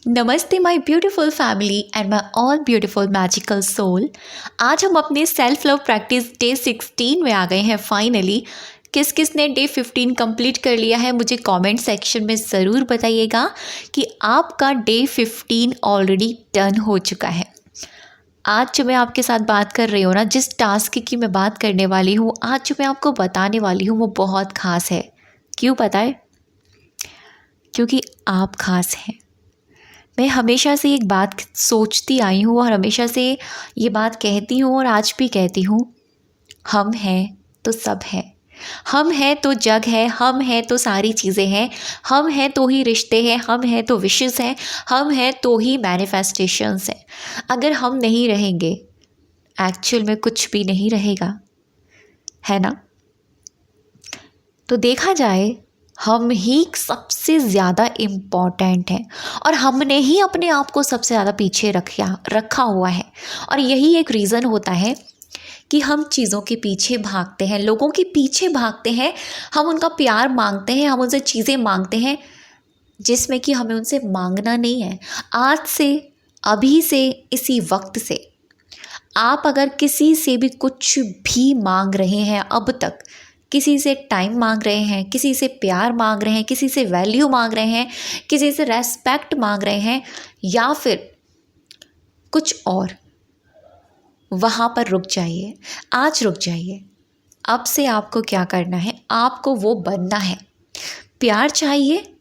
नमस्ते my beautiful family and my all beautiful magical soul. आज हम अपने सेल्फ लव प्रैक्टिस डे 16 में आ गए हैं फाइनली। किस किस ने डे 15 कंप्लीट कर लिया है मुझे कमेंट सेक्शन में ज़रूर बताइएगा कि आपका डे 15 ऑलरेडी डन हो चुका है। आज जो मैं आपके साथ बात कर रही हूँ ना, जिस टास्क की मैं बात करने वाली हूँ, आज जो मैं आपको बताने वाली हूँ वो बहुत ख़ास है। क्यों पता है? क्योंकि आप ख़ास हैं। मैं हमेशा से एक बात सोचती आई हूँ और हमेशा से ये बात कहती हूँ और आज भी कहती हूँ, हम हैं तो सब है। हम हैं तो जग है, हम हैं तो सारी चीज़ें हैं, हम हैं तो ही रिश्ते हैं, हम हैं तो विशेस हैं, हम हैं तो ही मैनिफेस्टेशंस हैं। अगर हम नहीं रहेंगे, एक्चुअल में कुछ भी नहीं रहेगा, है ना? तो देखा जाए, हम ही सबसे ज़्यादा इम्पॉर्टेंट हैं और हमने ही अपने आप को सबसे ज़्यादा पीछे रखा हुआ है। और यही एक रीज़न होता है कि हम चीज़ों के पीछे भागते हैं, लोगों के पीछे भागते हैं, हम उनका प्यार मांगते हैं, हम उनसे चीज़ें मांगते हैं जिसमें कि हमें उनसे मांगना नहीं है। आज से, अभी से, इसी वक्त से आप अगर किसी से भी कुछ भी मांग रहे हैं, अब तक किसी से टाइम मांग रहे हैं, किसी से प्यार मांग रहे हैं, किसी से वैल्यू मांग रहे हैं, किसी से रेस्पेक्ट मांग रहे हैं या फिर कुछ और, वहाँ पर रुक जाइए। आज रुक जाइए। अब से आपको क्या करना है? आपको वो बनना है। प्यार चाहिए,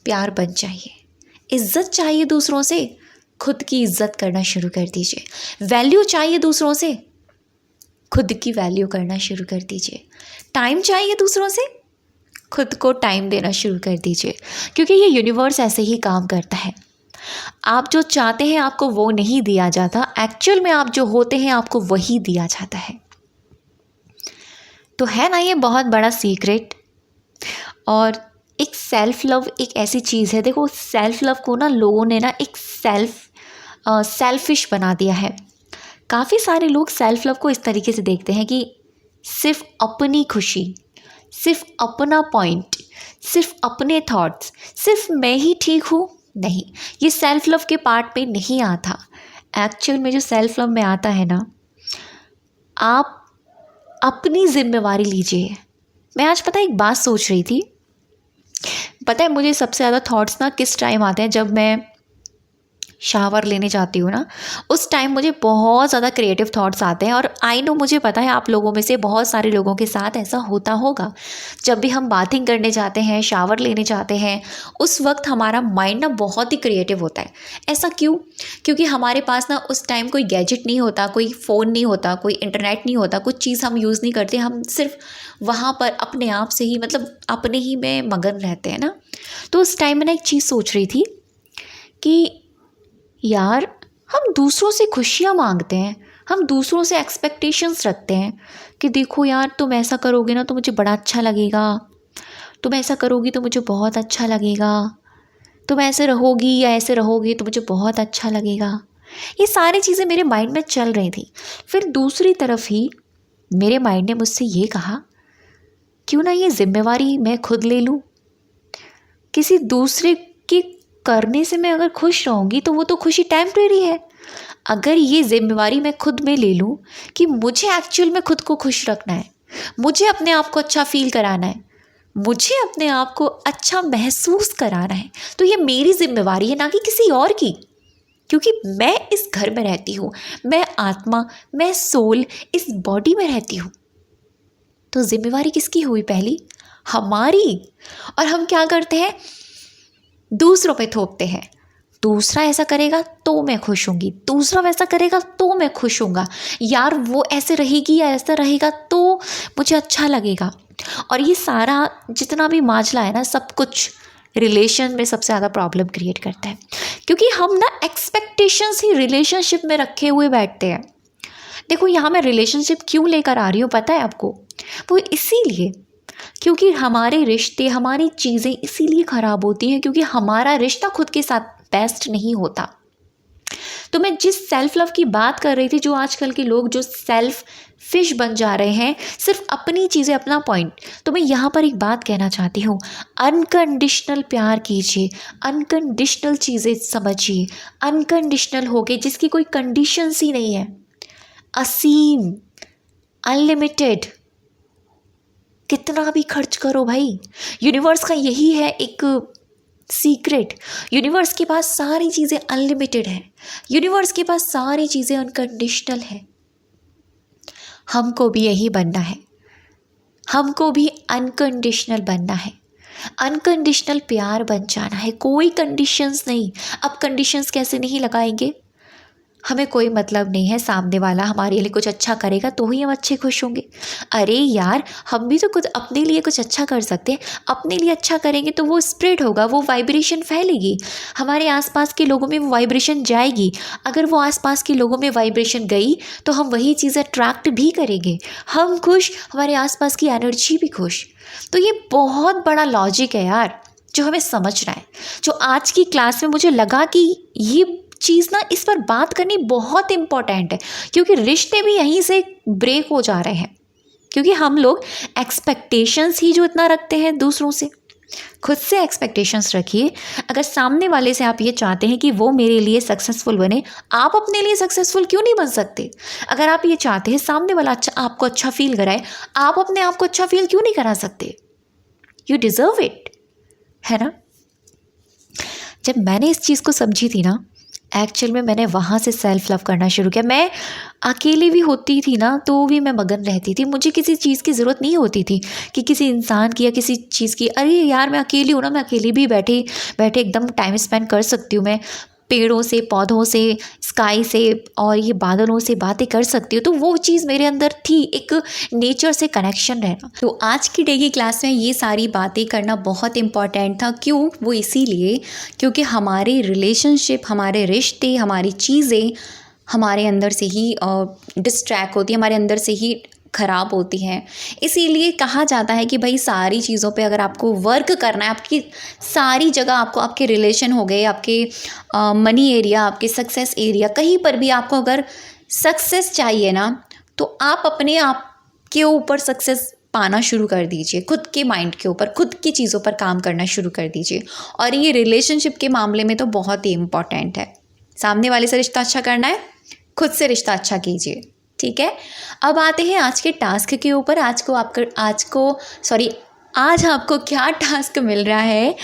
प्यार बन जाइए। इज्जत चाहिए दूसरों से, खुद की इज्जत करना शुरू कर दीजिए। वैल्यू चाहिए दूसरों से, खुद की वैल्यू करना शुरू कर दीजिए। टाइम चाहिए दूसरों से, खुद को टाइम देना शुरू कर दीजिए। क्योंकि ये यूनिवर्स ऐसे ही काम करता है। आप जो चाहते हैं आपको वो नहीं दिया जाता, एक्चुअल में आप जो होते हैं आपको वही दिया जाता है। तो है ना ये बहुत बड़ा सीक्रेट। और एक सेल्फ लव एक ऐसी चीज़ है, देखो सेल्फ लव को ना लोगों ने ना एक सेल्फिश बना दिया है। काफ़ी सारे लोग सेल्फ लव को इस तरीके से देखते हैं कि सिर्फ अपनी खुशी, सिर्फ अपना पॉइंट, सिर्फ अपने थॉट्स, सिर्फ मैं ही ठीक हूँ। नहीं, ये सेल्फ लव के पार्ट में नहीं आता। एक्चुअल में जो सेल्फ लव में आता है ना, आप अपनी जिम्मेवारी लीजिए। मैं आज पता है एक बात सोच रही थी। पता है मुझे सबसे ज़्यादा थॉट्स ना किस टाइम आते हैं? जब मैं शावर लेने जाती हूँ ना, उस टाइम मुझे बहुत ज़्यादा क्रिएटिव थॉट्स आते हैं। और आई नो, मुझे पता है आप लोगों में से बहुत सारे लोगों के साथ ऐसा होता होगा। जब भी हम बाथिंग करने जाते हैं, शावर लेने जाते हैं, उस वक्त हमारा माइंड ना बहुत ही क्रिएटिव होता है। ऐसा क्यों? क्योंकि हमारे पास ना उस टाइम कोई गैजेट नहीं होता, कोई फ़ोन नहीं होता, कोई इंटरनेट नहीं होता, कुछ चीज़ हम यूज़ नहीं करते। हम सिर्फ वहाँ पर अपने आप से ही, मतलब अपने ही में मगन रहते हैं ना। तो उस टाइम मैंने एक चीज़ सोच रही थी कि यार, हम दूसरों से खुशियाँ मांगते हैं, हम दूसरों से एक्सपेक्टेशंस रखते हैं कि देखो यार, तुम ऐसा करोगे ना तो मुझे बड़ा अच्छा लगेगा, तुम ऐसा करोगी तो मुझे बहुत अच्छा लगेगा, तुम ऐसे रहोगी या ऐसे रहोगे तो मुझे बहुत अच्छा लगेगा। ये सारी चीज़ें मेरे माइंड में चल रही थी। फिर दूसरी तरफ ही मेरे माइंड ने मुझसे ये कहा, क्यों ना ये जिम्मेवारी मैं खुद ले लूँ। किसी दूसरे की करने से मैं अगर खुश रहूँगी तो वो तो खुशी टेम्परेरी है। अगर ये जिम्मेवारी मैं खुद में ले लूँ कि मुझे एक्चुअल में खुद को खुश रखना है, मुझे अपने आप को अच्छा फील कराना है, मुझे अपने आप को अच्छा महसूस कराना है, तो ये मेरी जिम्मेवारी है, ना कि किसी और की। क्योंकि मैं इस घर में रहती हूँ, मैं आत्मा, मैं सोल इस बॉडी में रहती हूँ। तो जिम्मेवारी किसकी हुई? पहली हमारी। और हम क्या करते हैं? दूसरों पे थोपते हैं। दूसरा ऐसा करेगा तो मैं खुश होंगी, दूसरा वैसा करेगा तो मैं खुश होऊंगा, यार वो ऐसे रहेगी या ऐसा रहेगा तो मुझे अच्छा लगेगा। और ये सारा जितना भी माजला है ना, सब कुछ रिलेशन में सबसे ज़्यादा प्रॉब्लम क्रिएट करता है। क्योंकि हम ना एक्सपेक्टेशंस ही रिलेशनशिप में रखे हुए बैठते हैं। देखो यहाँ मैं रिलेशनशिप क्यों लेकर आ रही हूँ पता है आपको? वो इसीलिए क्योंकि हमारे रिश्ते, हमारी चीज़ें इसीलिए ख़राब होती हैं क्योंकि हमारा रिश्ता खुद के साथ बेस्ट नहीं होता। तो मैं जिस सेल्फ लव की बात कर रही थी, जो आजकल के लोग जो सेल्फ फिश बन जा रहे हैं, सिर्फ अपनी चीज़ें, अपना पॉइंट, तो मैं यहाँ पर एक बात कहना चाहती हूँ, अनकंडीशनल प्यार कीजिए, अनकंडीशनल चीज़ें समझिए, अनकंडीशनल हो गए जिसकी कोई कंडीशंस ही नहीं है, असीम, अनलिमिटेड, कितना भी खर्च करो भाई। यूनिवर्स का यही है एक सीक्रेट, यूनिवर्स के पास सारी चीज़ें अनलिमिटेड है, यूनिवर्स के पास सारी चीज़ें अनकंडीशनल है। हमको भी यही बनना है, हमको भी अनकंडीशनल बनना है, अनकंडीशनल प्यार बन जाना है, कोई कंडीशंस नहीं। अब कंडीशंस कैसे नहीं लगाएंगे, हमें कोई मतलब नहीं है सामने वाला हमारे लिए कुछ अच्छा करेगा तो ही हम अच्छे खुश होंगे। अरे यार, हम भी तो कुछ अपने लिए कुछ अच्छा कर सकते हैं, अपने लिए अच्छा करेंगे तो वो स्प्रेड होगा, वो वाइब्रेशन फैलेगी, हमारे आसपास के लोगों में वो वाइब्रेशन जाएगी। अगर वो आसपास के लोगों में वाइब्रेशन गई तो हम वही चीज़ अट्रैक्ट भी करेंगे, हम खुश, हमारे आसपास की एनर्जी भी खुश। तो ये बहुत बड़ा लॉजिक है यार, जो हमें समझना है, जो आज की क्लास में मुझे लगा कि ये चीज़ ना, इस पर बात करनी बहुत इम्पॉर्टेंट है, क्योंकि रिश्ते भी यहीं से ब्रेक हो जा रहे हैं, क्योंकि हम लोग एक्सपेक्टेशंस ही जो इतना रखते हैं दूसरों से। खुद से एक्सपेक्टेशंस रखिए। अगर सामने वाले से आप ये चाहते हैं कि वो मेरे लिए सक्सेसफुल बने, आप अपने लिए सक्सेसफुल क्यों नहीं बन सकते? अगर आप ये चाहते हैं सामने वाला आपको अच्छा फील कराए, आप अपने आप को अच्छा फील क्यों नहीं करा सकते? यू डिज़र्व इट, है ना? जब मैंने इस चीज़ को समझी थी ना, एक्चुअल में मैंने वहाँ से सेल्फ लव करना शुरू किया। मैं अकेली भी होती थी ना तो भी मैं मगन रहती थी, मुझे किसी चीज़ की ज़रूरत नहीं होती थी कि किसी इंसान की या किसी चीज़ की। अरे यार, मैं अकेली हूँ ना, मैं अकेली भी बैठे बैठे एकदम टाइम स्पेंड कर सकती हूँ। मैं पेड़ों से, पौधों से, स्काई से और ये बादलों से बातें कर सकती हूँ। तो वो चीज़ मेरे अंदर थी, एक नेचर से कनेक्शन रहना। तो आज की डे की क्लास में ये सारी बातें करना बहुत इम्पॉर्टेंट था। क्यों? वो इसीलिए क्योंकि हमारे रिलेशनशिप, हमारे रिश्ते, हमारी चीज़ें हमारे अंदर से ही डिस्ट्रैक्ट होती है, हमारे अंदर से ही ख़राब होती हैं। इसीलिए कहा जाता है कि भाई सारी चीज़ों पे अगर आपको वर्क करना है, आपकी सारी जगह आपको, आपके रिलेशन हो गए, आपके मनी एरिया, आपके सक्सेस एरिया, कहीं पर भी आपको अगर सक्सेस चाहिए ना, तो आप अपने आप के ऊपर सक्सेस पाना शुरू कर दीजिए, खुद के माइंड के ऊपर, खुद की चीज़ों पर काम करना शुरू कर दीजिए। और ये रिलेशनशिप के मामले में तो बहुत ही इम्पॉर्टेंट है। सामने वाले से रिश्ता अच्छा करना है, खुद से रिश्ता अच्छा कीजिए, ठीक है? अब आते हैं आज के टास्क के ऊपर। आज आपको क्या टास्क मिल रहा है,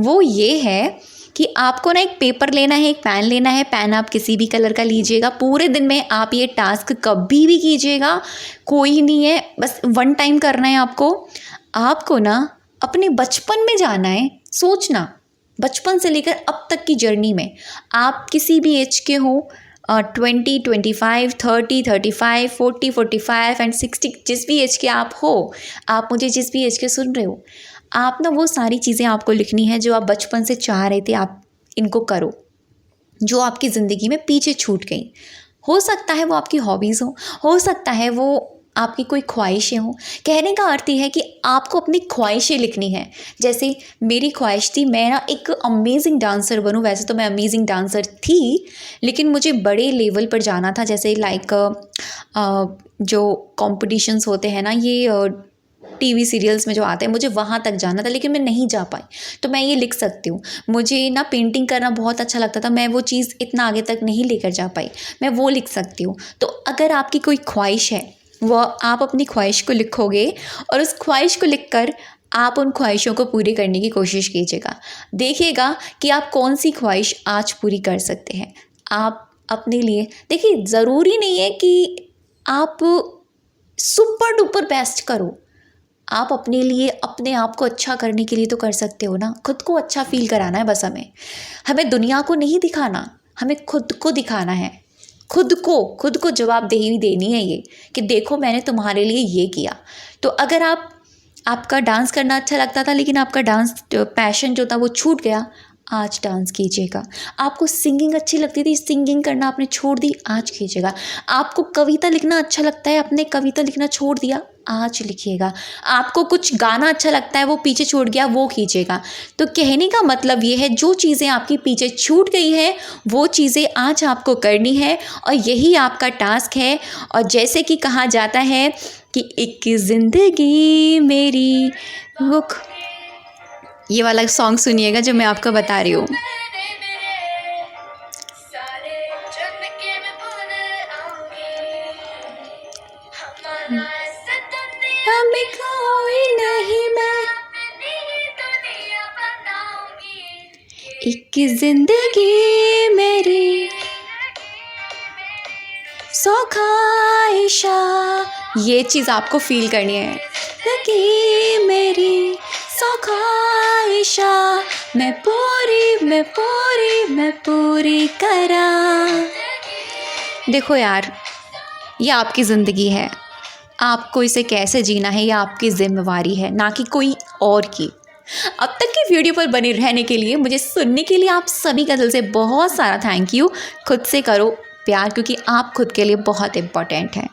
वो ये है कि आपको ना एक पेपर लेना है, एक पेन लेना है। पेन आप किसी भी कलर का लीजिएगा। पूरे दिन में आप ये टास्क कभी भी कीजिएगा, कोई नहीं है, बस वन टाइम करना है आपको। आपको ना अपने बचपन में जाना है, सोचना बचपन से लेकर अब तक की जर्नी में, आप किसी भी एज के हो, 20, 25, 30, 35, 40, 45 एंड 60, जिस भी एज के आप हो, आप मुझे जिस भी एज के सुन रहे हो, आप ना वो सारी चीज़ें आपको लिखनी है जो आप बचपन से चाह रहे थे, आप इनको करो, जो आपकी ज़िंदगी में पीछे छूट गई। हो सकता है वो आपकी हॉबीज़ हो सकता है वो आपकी कोई ख्वाहिशें हों। कहने का अर्थ ये है कि आपको अपनी ख्वाहिशें लिखनी है। जैसे मेरी ख्वाहिश थी मैं ना एक अमेजिंग डांसर बनूं। वैसे तो मैं अमेजिंग डांसर थी, लेकिन मुझे बड़े लेवल पर जाना था, जैसे लाइक जो कॉम्पिटिशन्स होते हैं ना, ये टीवी सीरियल्स में जो आते हैं, मुझे वहाँ तक जाना था, लेकिन मैं नहीं जा पाई। तो मैं ये लिख सकती हूँ, मुझे ना पेंटिंग करना बहुत अच्छा लगता था, मैं वो चीज़ इतना आगे तक नहीं लेकर जा पाई, मैं वो लिख सकती हूँ। तो अगर आपकी कोई ख्वाहिश है, वो आप अपनी ख्वाहिश को लिखोगे और उस ख्वाहिश को लिखकर आप उन ख्वाहिशों को पूरी करने की कोशिश कीजिएगा। देखिएगा कि आप कौन सी ख्वाहिश आज पूरी कर सकते हैं। आप अपने लिए देखिए, ज़रूरी नहीं है कि आप सुपर डुपर बेस्ट करो। आप अपने लिए, अपने आप को अच्छा करने के लिए तो कर सकते हो ना। खुद को अच्छा फील कराना है बस हमें दुनिया को नहीं दिखाना, हमें खुद को दिखाना है। खुद को जवाबदेही देनी है ये कि देखो मैंने तुम्हारे लिए ये किया। तो अगर आपका डांस करना अच्छा लगता था, लेकिन आपका डांस पैशन जो था वो छूट गया, आज डांस कीजिएगा। आपको सिंगिंग अच्छी लगती थी, सिंगिंग करना आपने छोड़ दी, आज कीजिएगा। आपको कविता लिखना अच्छा लगता है, आपने कविता लिखना छोड़ दिया, आज लिखिएगा। आपको कुछ गाना अच्छा लगता है, वो पीछे छूट गया, वो कीजिएगा। तो कहने का मतलब ये है, जो चीज़ें आपकी पीछे छूट गई हैं वो चीज़ें आज आपको करनी है और यही आपका टास्क है। और जैसे कि कहा जाता है कि एक ज़िंदगी मेरी रुख, ये वाला सॉन्ग सुनिएगा जो मैं आपको बता रही हूँ। कोई नहीं, मैं एक जिंदगी मेरी सौ ख्वाहिशा, ये चीज़ आपको फील करनी है। जिंदगी मेरी सौ ख्वाहिशा, मैं पूरी करा। देखो यार, ये आपकी ज़िंदगी है, आपको इसे कैसे जीना है ये आपकी ज़िम्मेवारी है, ना कि कोई और की। अब तक की वीडियो पर बने रहने के लिए, मुझे सुनने के लिए आप सभी का दिल से बहुत सारा थैंक यू। खुद से करो प्यार, क्योंकि आप खुद के लिए बहुत इम्पोर्टेंट हैं।